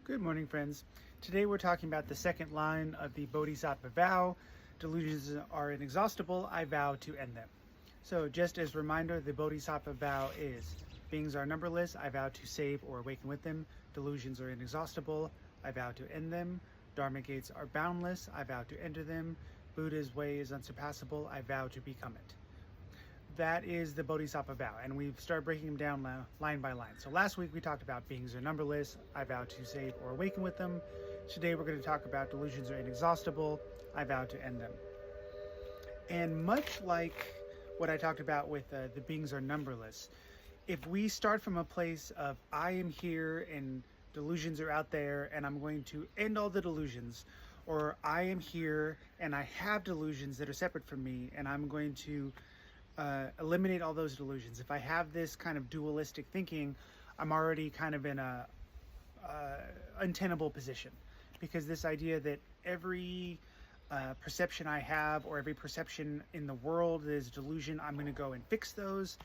Good morning, friends. Today we're talking about the second line of the Bodhisattva vow. Delusions are inexhaustible. I vow to end them. So just as a reminder, the Bodhisattva vow is: beings are numberless. I vow to save or awaken with them. Delusions are inexhaustible. I vow to end them. Dharma gates are boundless. I vow to enter them. Buddha's way is unsurpassable. I vow to become it. That is the Bodhisattva vow, and we've started breaking them down line by line. So last week we talked about beings are numberless. I vow to save or awaken with them. Today we're going to talk about delusions are inexhaustible. I vow to end them. And much like what I talked about with the beings are numberless, if we start from a place of I am here and delusions are out there and I'm going to end all the delusions, or I am here and I have delusions that are separate from me and I'm going to eliminate all those delusions. If I have this kind of dualistic thinking, I'm already kind of in a untenable position, because this idea that every perception I have or every perception in the world is delusion, I'm going to go and fix those.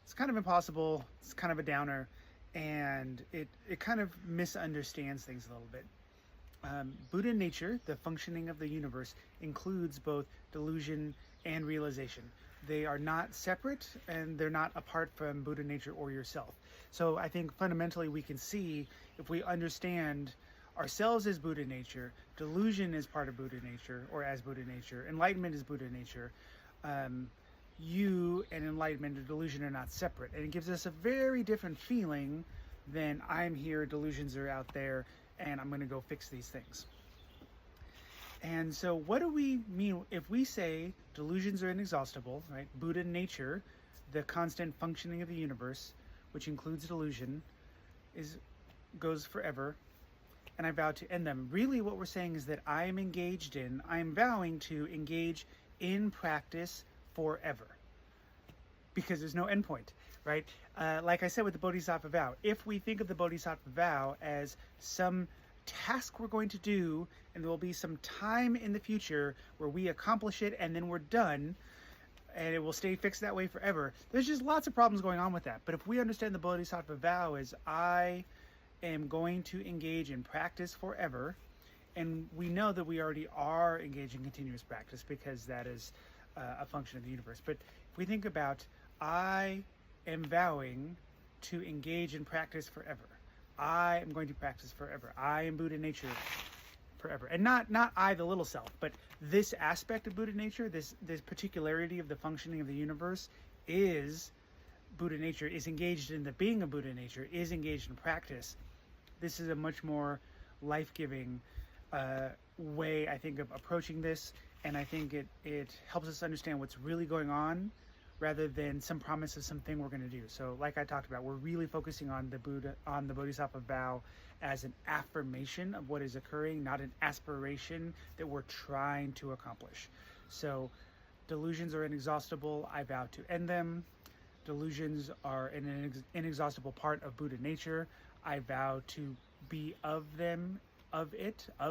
It's kind of impossible. It's kind of a downer, and it kind of misunderstands things a little bit. Buddha nature, the functioning of the universe, includes both delusion and realization. They are not separate, and they're not apart from Buddha nature or yourself. So I think fundamentally we can see, if we understand ourselves as Buddha nature, delusion is part of Buddha nature, or as Buddha nature, enlightenment is Buddha nature, you and enlightenment and delusion are not separate. And it gives us a very different feeling than I'm here, delusions are out there, and I'm going to go fix these things. And so what do we mean if we say delusions are inexhaustible, right? Buddha nature, the constant functioning of the universe, which includes delusion, goes forever, and I vow to end them. Really what we're saying is that I am vowing to engage in practice forever, because there's no endpoint, right? Like I said with the Bodhisattva vow, if we think of the Bodhisattva vow as some task we're going to do, and there will be some time in the future where we accomplish it and then we're done, and it will stay fixed that way forever, there's just lots of problems going on with that. But if we understand the Bodhisattva vow as I am going to engage in practice forever, and we know that we already are engaging in continuous practice because that is a function of the universe. But if we think about I am vowing to engage in practice forever, I am going to practice forever, I am Buddha nature forever, and not I the little self, but this aspect of Buddha nature, this particularity of the functioning of the universe is Buddha nature, is engaged in the being of Buddha nature, is engaged in practice. This is a much more life-giving way, I think, of approaching this, and I think it helps us understand what's really going on, rather than some promise of something we're going to do. So like I talked about, we're really focusing on the Bodhisattva vow as an affirmation of what is occurring, not an aspiration that we're trying to accomplish. So delusions are inexhaustible. I vow to end them. Delusions are an inexhaustible part of Buddha nature. I vow to be of them, of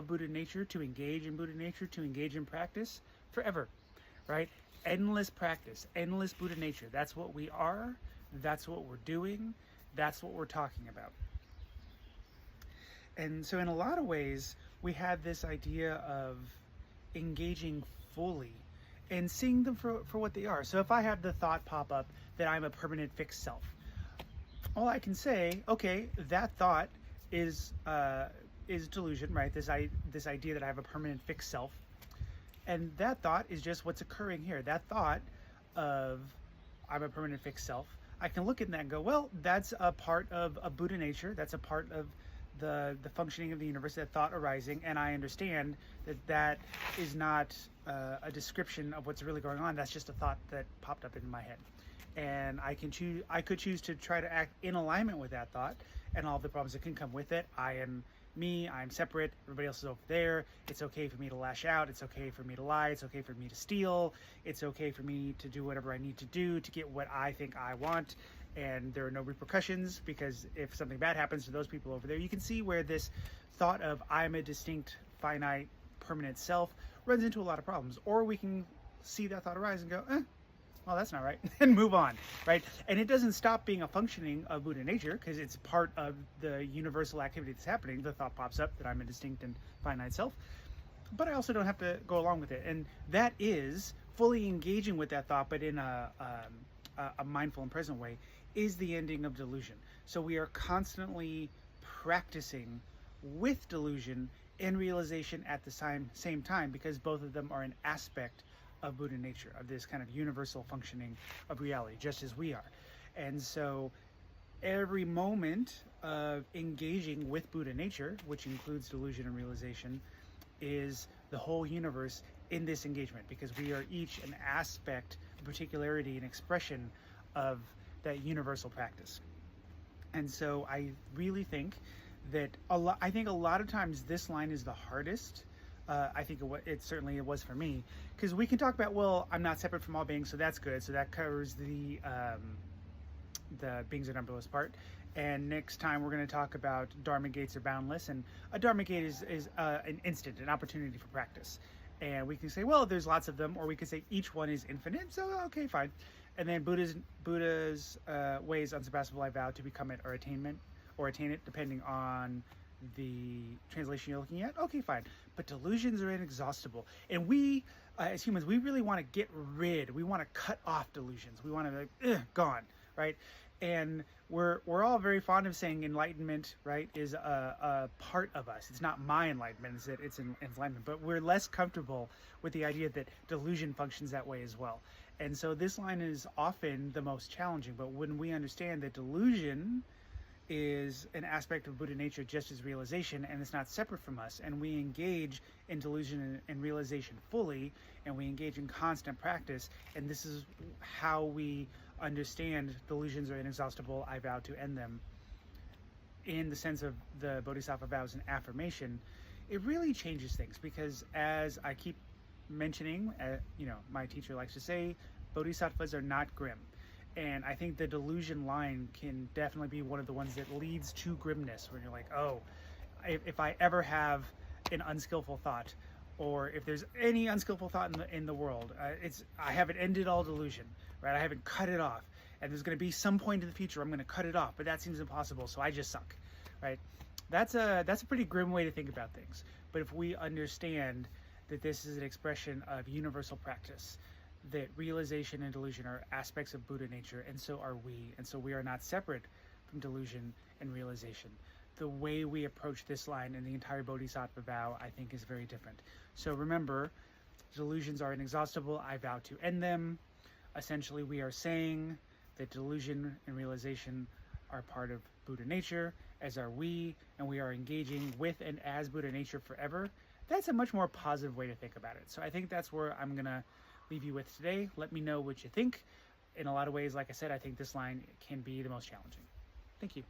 Buddha nature, to engage in Buddha nature, to engage in practice forever, right? Endless practice, endless Buddha nature. That's what we are. That's what we're doing. That's what we're talking about. And so in a lot of ways, we have this idea of engaging fully and seeing them for what they are. So if I have the thought pop up that I'm a permanent fixed self, all I can say, okay, that thought is delusion, right? This idea that I have a permanent fixed self. And that thought is just what's occurring here. That thought of I'm a permanent fixed self, I can look at that and go, well, that's a part of a Buddha nature. That's a part of the functioning of the universe, that thought arising. And I understand that is not a description of what's really going on. That's just a thought that popped up in my head. And I could choose to try to act in alignment with that thought and all the problems that can come with it. I am me, I'm separate, everybody else is over there. It's okay for me to lash out. It's okay for me to lie. It's okay for me to steal. It's okay for me to do whatever I need to do to get what I think I want. And there are no repercussions, because if something bad happens to those people over there, you can see where this thought of I'm a distinct, finite, permanent self runs into a lot of problems. Or we can see that thought arise and go, well, that's not right, and move on, right? And it doesn't stop being a functioning of Buddha nature because it's part of the universal activity that's happening. The thought pops up that I'm a distinct and finite self, but I also don't have to go along with it. And that is fully engaging with that thought, but in a mindful and present way, is the ending of delusion. So we are constantly practicing with delusion and realization at the same time, because both of them are an aspect of Buddha nature, of this kind of universal functioning of reality, just as we are. And so every moment of engaging with Buddha nature, which includes delusion and realization, is the whole universe in this engagement, because we are each an aspect, a particularity, an expression of that universal practice. And so I really think that a lot of times this line is the hardest. I think it certainly was for me, because we can talk about, well, I'm not separate from all beings, so that's good. So that covers the beings are numberless part. And next time we're going to talk about Dharma gates are boundless, and a Dharma gate is an instant, an opportunity for practice. And we can say, well, there's lots of them, or we could say each one is infinite. So okay, fine. And then Buddha's way is unsurpassable. I vow to become it or attain it, depending on the translation you're looking at. Okay, fine. But delusions are inexhaustible, and we as humans, we really want to get rid. We want to cut off delusions. We want to be like, gone, right? And we're all very fond of saying enlightenment, right, is a part of us. It's not my enlightenment, it's enlightenment. But we're less comfortable with the idea that delusion functions that way as well. And so this line is often the most challenging. But when we understand that delusion is an aspect of Buddha nature, just as realization, and it's not separate from us, and we engage in delusion and realization fully, and we engage in constant practice, and this is how we understand delusions are inexhaustible, I vow to end them, in the sense of the Bodhisattva vow as an affirmation, it really changes things. Because as I keep mentioning, my teacher likes to say, Bodhisattvas are not grim. And I think the delusion line can definitely be one of the ones that leads to grimness, where you're like, oh, if I ever have an unskillful thought, or if there's any unskillful thought in the world, I haven't ended all delusion, right? I haven't cut it off, and there's going to be some point in the future I'm going to cut it off, but that seems impossible, so I just suck, right? That's a pretty grim way to think about things. But if we understand that this is an expression of universal practice, that realization and delusion are aspects of Buddha nature, and so are we, and so we are not separate from delusion and realization. The way we approach this line and the entire Bodhisattva vow, I think, is very different. So remember, delusions are inexhaustible, I vow to end them. Essentially, we are saying that delusion and realization are part of Buddha nature, as are we, and we are engaging with and as Buddha nature forever. That's a much more positive way to think about it. So I think that's where I'm going to leave you with today. Let me know what you think. In a lot of ways, like I said, I think this line can be the most challenging. Thank you.